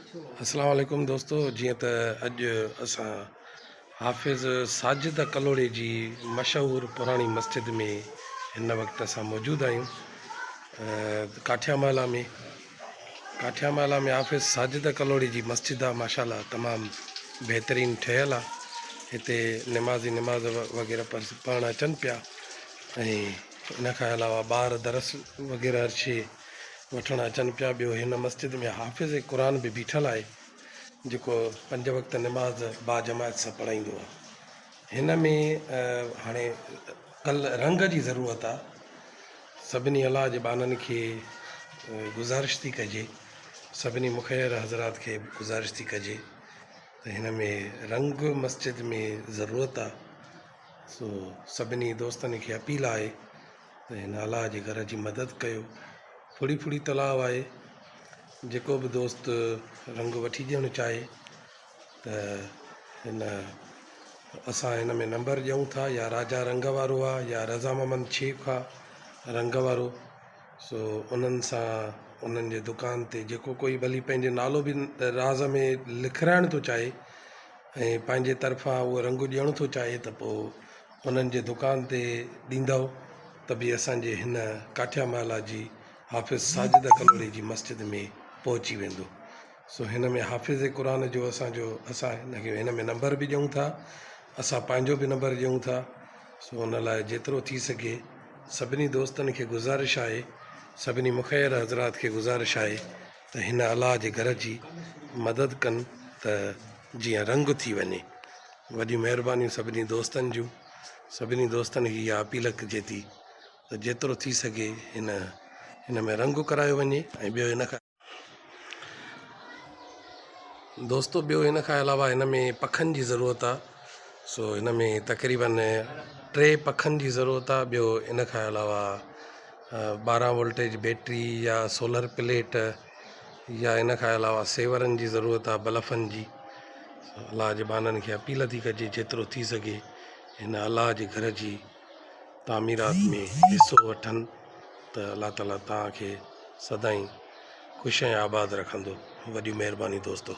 अस्सलाम वालेकुम दोस्तों। जीअं त अॼु असां हाफ़िज़ साजिद कलोड़े जी मशहूरु पुराणी मस्जिद में हिन वक़्तु असां मौजूदु आहियूं। काठियामाला में हाफ़िज़ साजिद कलोड़े जी मस्जिद आहे। माशाल्लाह तमामु बहितरीनु ठहियलु आहे। हिते निमाज़ी निमाज़ वग़ैरह पढ़णु अचनि पिया ऐं इन खां अलावा ॿार दरस वग़ैरह अर्शे वठणु अचनि पिया। ॿियो हिन मस्जिद में हाफ़िज़ क़ुर बि बीठलु आहे जेको 5 वक़्त निमाज़ बाजमायत सां पढ़ाईंदो आहे। हिन में हाणे रंग जी ज़रूरत आहे। सभिनी अलाह जे बाननि खे गुज़ारिश थी कजे, सभिनी मुख़ैर हज़रात खे गुज़ारिश थी कजे त हिन में रंग मस्जिद में ज़रूरत आहे। सो सभिनी दोस्तनि खे अपील आहे त हिन अलाह जे घर जी मदद कयो। फुड़ी तलाउ आहे। जेको बि दोस्त रंग वठी ॾियणु चाहे त हिन असां हिन में नंबर ॾियूं था, या राजा रंग वारो आहे या रज़ा मोहम्मद शेख आहे रंग वारो। सो उन्हनि सां उन्हनि जे दुकान ते जेको कोई भली पंहिंजे नालो बि राज़ में लिखाइणु थो चाहे ऐं पंहिंजे तरफ़ां उहो रंग ॾियणु थो चाहे त पोइ उन्हनि जे दुकान ते ॾींदव त बि असांजे हिन काठियामाला जी हाफ़िज़ साजिद कलोड़े जी मस्जिद में पहुची वेंदो। सो हिन में हाफ़िज़ क़ुर जो असां हिन में नंबर बि ॾियूं था, असां पंहिंजो बि नंबर ॾियूं था। सो हुन लाइ जेतिरो थी सघे सभिनी दोस्तनि खे गुज़ारिश आहे, सभिनी मुख़ैर हज़रात खे गुज़ारिश आहे त हिन अलाह जे घर जी मदद कनि त जीअं रंग थी वञे। वॾियूं महिरबानियूं सभिनी दोस्तनि जूं। सभिनी दोस्तनि खे इहा अपील कजे थी त जेतिरो थी सघे हिन में रंग करायो वञे। ऐं ॿियो हिन खां दोस्तो हिन खां अलावा हिन में पखनि जी ज़रूरत आहे। सो हिन में तक़रीबन 3 पखनि जी ज़रूरत आहे। ॿियो इन खां अलावा 12 वोल्टेज बैटरी या सोलर प्लेट या इन खां अलावा सेवरनि जी ज़रूरत आहे, बल्बनि जी। अलाह जे बाननि खे अपील थी कजे जेतिरो थी सघे हिन अलाह जे घर जी तामीरात में हिसो वठनि त अलाह ताला तव्हांखे सदाईं ख़ुशि ऐं आबाद रखंदो। वॾी महिरबानी दोस्तो।